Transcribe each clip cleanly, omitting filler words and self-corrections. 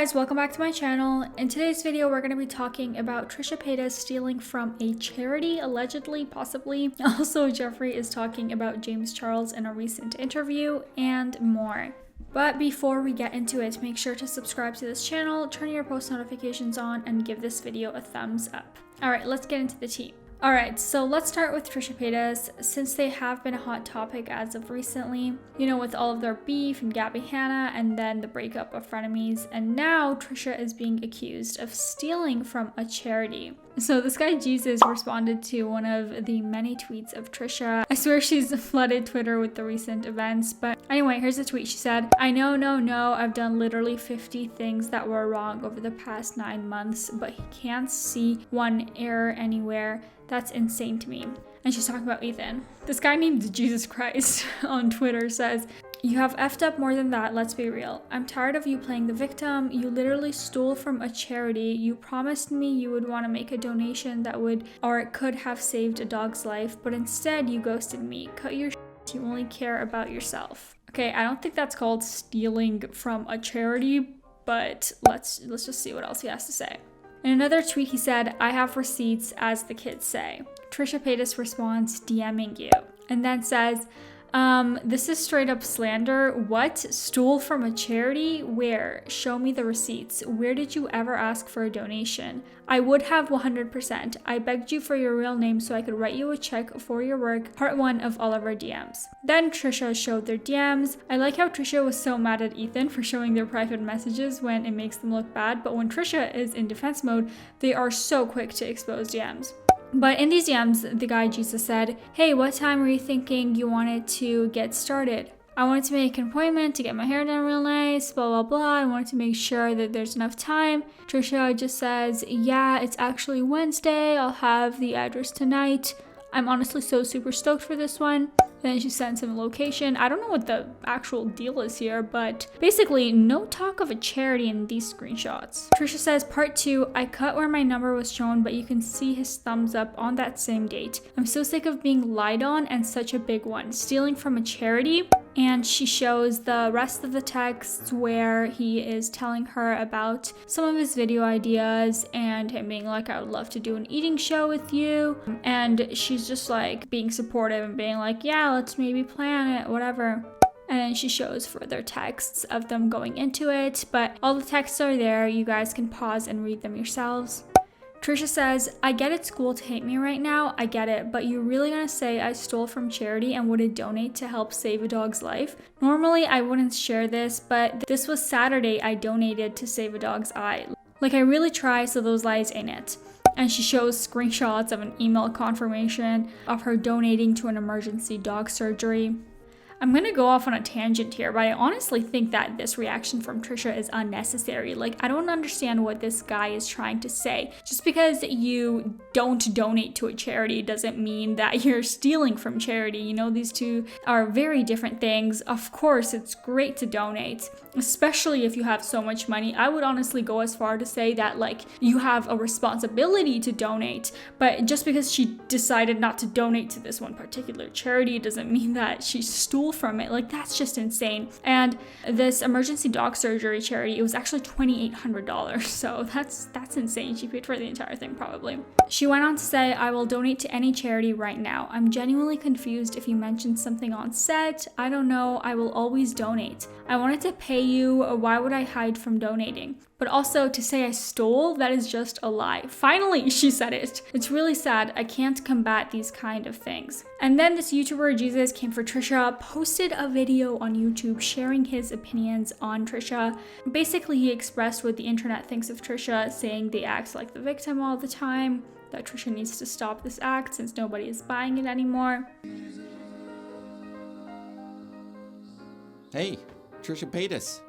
guys, welcome back to my channel. In today's video, we're going to be talking about Trisha Paytas stealing from a charity, allegedly, possibly. Also, Jeffree is talking about James Charles in a recent interview and more. But before we get into it, make sure to subscribe to this channel, turn your post notifications on, and give this video a thumbs up. Alright, let's get into the tea. Alright, so let's start with Trisha Paytas, since they have been a hot topic as of recently, you know, with all of their beef and Gabby Hanna and then the breakup of frenemies, and now Trisha is being accused of stealing from a charity. So this guy Jesus responded to one of the many tweets of Trisha. I swear she's flooded Twitter with the recent events, but anyway, here's a tweet. She said, "I know, I've done literally 50 things that were wrong over the past 9 months, but he can't see one error anywhere. That's insane to me." And she's talking about Ethan. This guy named Jesus Christ on Twitter says, "You have effed up more than that, let's be real. I'm tired of you playing the victim. You literally stole from a charity. You promised me you would want to make a donation that would or could have saved a dog's life, but instead you ghosted me. Cut your shit. You only care about yourself." Okay, I don't think that's called stealing from a charity, but let's just see what else he has to say. In another tweet, he said, "I have receipts, as the kids say." Trisha Paytas responds, "DMing you," and then says, "This is straight up slander. What? Stole from a charity? Where? Show me the receipts. Where did you ever ask for a donation? I would have 100%. I begged you for your real name so I could write you a check for your work." Part 1 of all of our DMs. Then Trisha showed their DMs. I like how Trisha was so mad at Ethan for showing their private messages when it makes them look bad, but when Trisha is in defense mode, they are so quick to expose DMs. But in these DMs, the guy Jesus said, "Hey, what time were you thinking you wanted to get started? I wanted to make an appointment to get my hair done real nice, blah, blah, blah. I wanted to make sure that there's enough time." Trisha just says, "Yeah, it's actually Wednesday. I'll have the address tonight. I'm honestly so super stoked for this one." Then she sends him a location. I don't know what the actual deal is here, but basically no talk of a charity in these screenshots. Trisha says, part 2, "I cut where my number was shown, but you can see his thumbs up on that same date. I'm so sick of being lied on, and such a big one. Stealing from a charity." And she shows the rest of the texts where he is telling her about some of his video ideas and him being like, "I would love to do an eating show with you." And she's just like being supportive and being like, "Yeah, let's maybe plan it, whatever." And then she shows further texts of them going into it, but all the texts are there. You guys can pause and read them yourselves. Trisha says, "I get it's cool to hate me right now, I get it, but you really gonna say I stole from charity and wouldn't donate to help save a dog's life? Normally I wouldn't share this, but this was Saturday I donated to save a dog's eye. Like, I really try, so those lies ain't it." And she shows screenshots of an email confirmation of her donating to an emergency dog surgery. I'm gonna go off on a tangent here, but I honestly think that this reaction from Trisha is unnecessary. Like, I don't understand what this guy is trying to say. Just because you don't donate to a charity doesn't mean that you're stealing from charity. You know, these two are very different things. Of course, it's great to donate, especially if you have so much money. I would honestly go as far to say that, like, you have a responsibility to donate, but just because she decided not to donate to this one particular charity doesn't mean that she stole from it. Like, that's just insane. And this emergency dog surgery charity, it was actually $2,800, so that's insane. She paid for the entire thing probably. She went on to say, "I will donate to any charity right now. I'm genuinely confused if you mentioned something on set. I don't know. I will always donate. I wanted to pay you. Why would I hide from donating? But also, to say I stole, that is just a lie." Finally, she said it. It's really sad. I can't combat these kind of things. And then this YouTuber Jesus came for Trisha, posted a video on YouTube sharing his opinions on Trisha. Basically, he expressed what the internet thinks of Trisha, saying they act like the victim all the time, that Trisha needs to stop this act since nobody is buying it anymore. Hey, Trisha Paytas.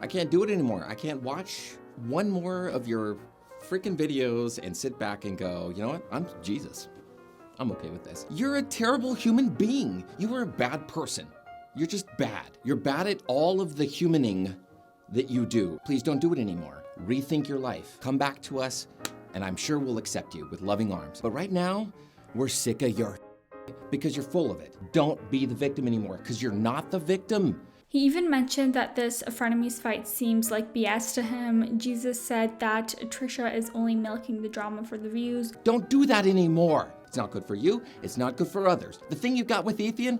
I can't do it anymore. I can't watch one more of your freaking videos and sit back and go, you know what? I'm Jesus. I'm okay with this. You're a terrible human being. You are a bad person. You're just bad. You're bad at all of the humaning that you do. Please don't do it anymore. Rethink your life. Come back to us, and I'm sure we'll accept you with loving arms. But right now, we're sick of your because you're full of it. Don't be the victim anymore, because you're not the victim. He even mentioned that this frenemies fight seems like BS to him. Jesus said that Trisha is only milking the drama for the views. Don't do that anymore. It's not good for you. It's not good for others. The thing you got with Ethan,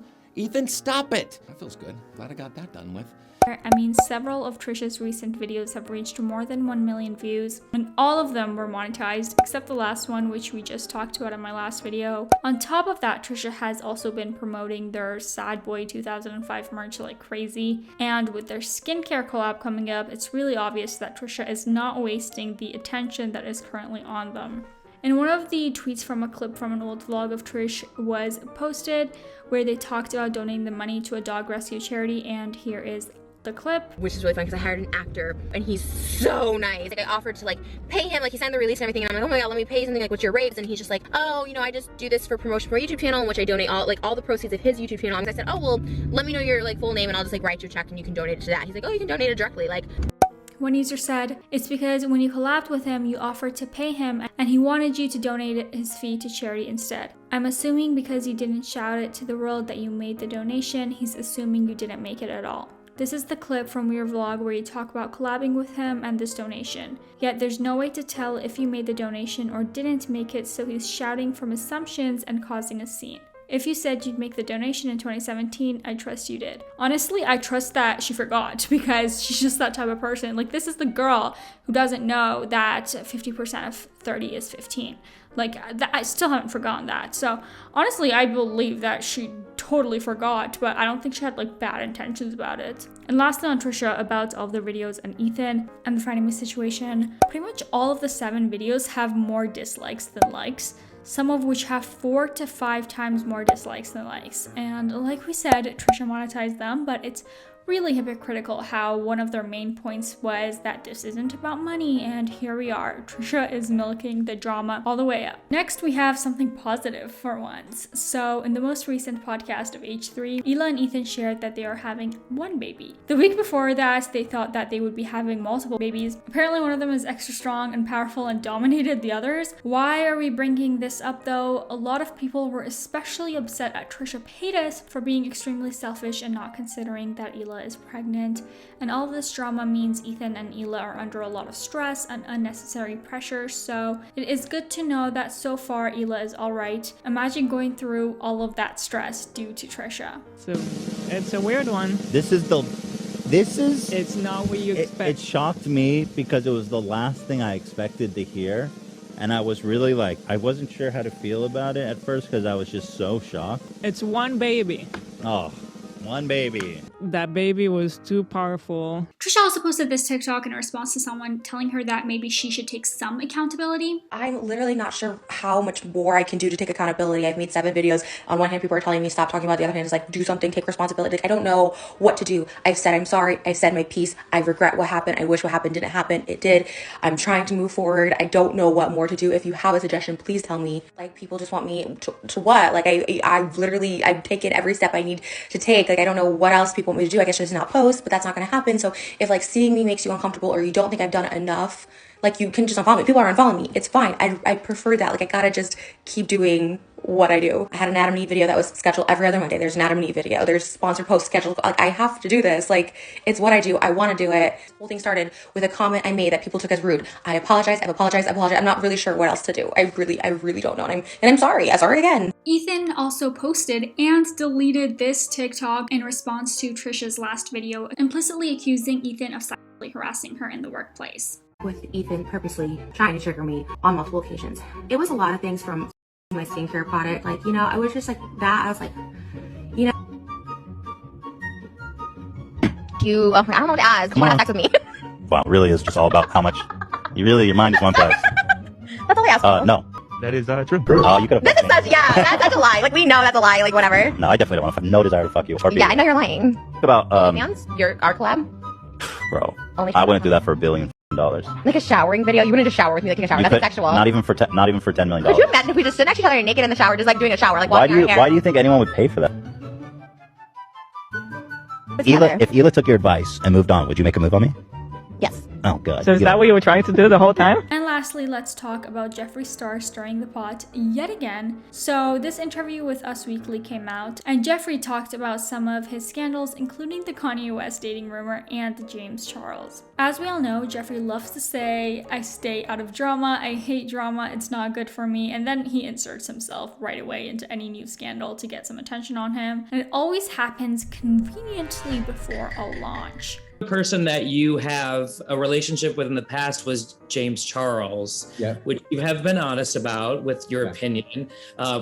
stop it. That feels good. Glad I got that done with. I mean, several of Trisha's recent videos have reached more than 1 million views, and all of them were monetized, except the last one, which we just talked about in my last video. On top of that, Trisha has also been promoting their Sad Boy 2005 merch like crazy, and with their skincare collab coming up, it's really obvious that Trisha is not wasting the attention that is currently on them. And one of the tweets from a clip from an old vlog of Trish was posted where they talked about donating the money to a dog rescue charity, and here is the clip. Which is really fun because I hired an actor and he's so nice. Like I offered to like pay him, like he signed the release and everything, and I'm like, oh my god, let me pay you something, like what's your rates? And he's just like, oh, you know, I just do this for promotion for my YouTube channel, in which I donate all the proceeds of his YouTube channel. And I said, oh well, let me know your like full name and I'll just like write you a check and you can donate it to that. He's like, oh, you can donate it directly. Like, one user said, it's because when you collabed with him, you offered to pay him and he wanted you to donate his fee to charity instead. I'm assuming because you didn't shout it to the world that you made the donation, he's assuming you didn't make it at all. This is the clip from your vlog where you talk about collabing with him and this donation. Yet there's no way to tell if you made the donation or didn't make it, so he's shouting from assumptions and causing a scene. If you said you'd make the donation in 2017, I trust you did. Honestly, I trust that she forgot because she's just that type of person. Like, this is the girl who doesn't know that 50% of 30 is 15. Like, I still haven't forgotten that. So, honestly, I believe that she totally forgot, but I don't think she had, like, bad intentions about it. And lastly on Trisha, about all of the videos and Ethan and the frenemy situation, pretty much all of the 7 videos have more dislikes than likes, some of which have 4 to 5 times more dislikes than likes. And like we said, Trisha monetized them, but it's really hypocritical how one of their main points was that this isn't about money, and here we are. Trisha is milking the drama all the way up. Next, we have something positive for once. So in the most recent podcast of H3, Ela and Ethan shared that they are having 1 baby. The week before that, they thought that they would be having multiple babies. Apparently one of them is extra strong and powerful and dominated the others. Why are we bringing this up though? A lot of people were especially upset at Trisha Paytas for being extremely selfish and not considering that Ela is pregnant, and all of this drama means Ethan and Ela are under a lot of stress and unnecessary pressure, so it is good to know that so far Ela is alright. Imagine going through all of that stress due to Trisha. So it's a weird one. It's not what you expect. It shocked me because it was the last thing I expected to hear, and I was really like, I wasn't sure how to feel about it at first because I was just so shocked. It's 1 baby. Oh, 1 baby. That baby was too powerful. Trisha also posted this TikTok in response to someone telling her that maybe she should take some accountability. I'm literally not sure how much more I can do to take accountability. I've made 7 videos. On one hand, people are telling me stop talking about it. The other hand is like, do something, take responsibility. Like, I don't know what to do. I've said I'm sorry. I've said my piece. I regret what happened. I wish what happened didn't happen. It did. I'm trying to move forward. I don't know what more to do. If you have a suggestion, please tell me. Like, people just want me to what? Like, I've taken every step I need to take. Like, I don't know what else people want me to do. I guess just not post, but that's not going to happen. So if like seeing me makes you uncomfortable or you don't think I've done it enough, like, you can just unfollow me. People are unfollowing me. It's fine. I prefer that. Like, I gotta just keep doing what I do. I had an Adam and Eve video that was scheduled every other Monday. There's an Adam and Eve video. There's sponsored posts scheduled. Like, I have to do this. Like, it's what I do. I want to do it. This whole thing started with a comment I made that people took as rude. I apologize. I'm not really sure what else to do. I really don't know. And I'm sorry. I'm sorry again. Ethan also posted and deleted this TikTok in response to Trisha's last video, implicitly accusing Ethan of sexually harassing her in the workplace. With Ethan purposely trying to trigger me on multiple occasions. It was a lot of things, from my skincare product. Like, you know, I was just like that. I was like, you know. I don't know what to ask. You want to have sex with me? Wow, it really is just all about how much your mind is one place. That's all I ask. No. That is true. You could have. This is such, that's a lie. Like, we know that's a lie. Like, whatever. No, I definitely don't want to. No desire to fuck you. Or Yeah, I know you're lying. About our collab? Bro, I wouldn't do that for $1 billion. Like a showering video? You wouldn't just shower with me, like in a shower. That's sexual. Not even for $10 million. Could you imagine if we just stood next to each other naked in the shower, just like doing a shower, like why washing our hair? do you think anyone would pay for that? If Ela took your advice and moved on, would you make a move on me? Yes. Oh, God. So is that what you were trying to do the whole time? And lastly, let's talk about Jeffree Star stirring the pot yet again. So this interview with Us Weekly came out, and Jeffree talked about some of his scandals, including the Kanye West dating rumor and the James Charles. As we all know, Jeffree loves to say, I stay out of drama, I hate drama, it's not good for me, and then he inserts himself right away into any new scandal to get some attention on him. And it always happens conveniently before a launch. The person that you have a relationship with in the past was James Charles, which you have been honest about with your opinion,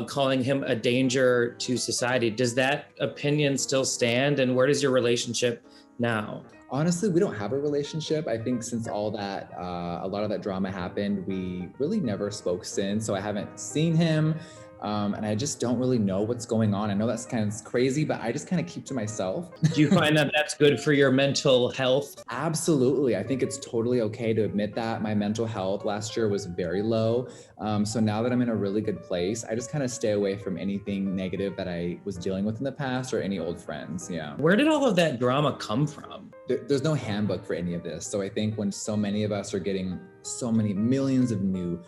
calling him a danger to society. Does that opinion still stand? And where does your relationship now? Honestly, we don't have a relationship. I think since all that, a lot of that drama happened, we really never spoke since. So I haven't seen him. And I just don't really know what's going on. I know that's kind of crazy, but I just kind of keep to myself. Do you find that that's good for your mental health? Absolutely. I think it's totally okay to admit that. My mental health last year was very low. So now that I'm in a really good place, I just kind of stay away from anything negative that I was dealing with in the past or any old friends. Yeah. Where did all of that drama come from? There's no handbook for any of this. So I think when so many of us are getting so many millions of new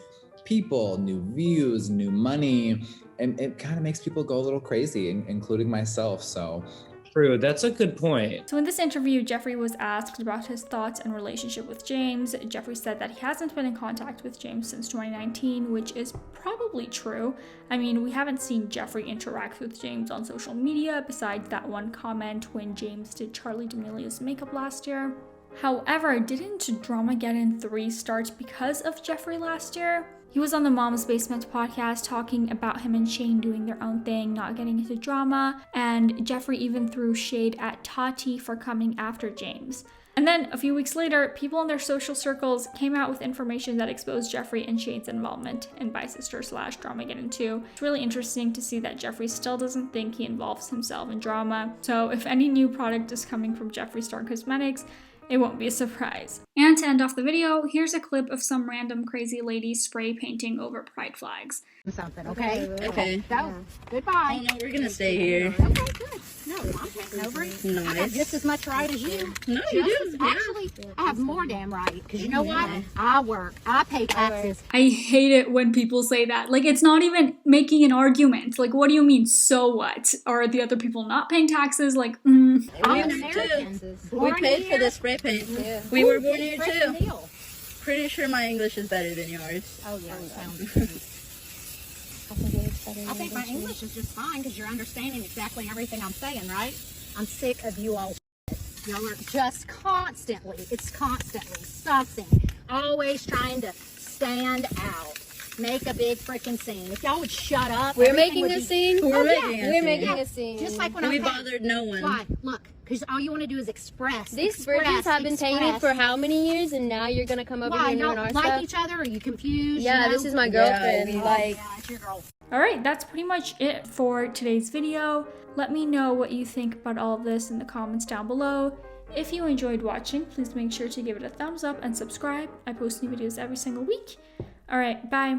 people, new views, new money, and it kind of makes people go a little crazy, including myself. So true, that's a good point. So in this interview, Jeffree was asked about his thoughts and relationship with James. Jeffree said that he hasn't been in contact with James since 2019, which is probably true. I mean, we haven't seen Jeffree interact with James on social media besides that one comment when James did Charli D'Amelio's makeup last year. However, didn't Dramageddon 3 start because of Jeffree last year? He was on the Mom's Basement podcast talking about him and Shane doing their own thing, not getting into drama, and Jeffree even threw shade at Tati for coming after James. And then a few weeks later, people in their social circles came out with information that exposed Jeffree and Shane's involvement in Bisister/Dramageddon 2. It's really interesting to see that Jeffree still doesn't think he involves himself in drama. So if any new product is coming from Jeffree Star Cosmetics, it won't be a surprise. And to end off the video, here's a clip of some random crazy lady spray painting over pride flags. Something, okay? Okay. Go. Goodbye. Oh no, we're gonna stay here. Okay, good. No, I'm taking over it. Nice. I have just as much right as you. No, you do. Actually, I have more damn right. Because you know what? I work. I pay taxes. I hate it when people say that. Like, it's not even making an argument. Like, what do you mean, so what? Are the other people not paying taxes? Like, I'm American. We paid for the spray paint. Yeah. We were born here too. Deal. Pretty sure my English is better than yours. Oh, yeah. I think my English is just fine because you're understanding exactly everything I'm saying, right? I'm sick of you all. Y'all are just constantly, it's constantly something, always trying to stand out, make a big freaking scene. If y'all would shut up, we're making a scene. We're making a scene. Just like when we bothered no one. Why? Look, because all you want to do is express. These bridges have been tainted for how many years, and now you're gonna come over here and ruin our like stuff? each other? Are you confused? Yeah, you know? this is my girlfriend. Yeah, it's your girlfriend. alright, that's pretty much it for today's video. Let me know what you think about all of this in the comments down below. If you enjoyed watching, please make sure to give it a thumbs up and subscribe. I post new videos every single week. Alright, bye.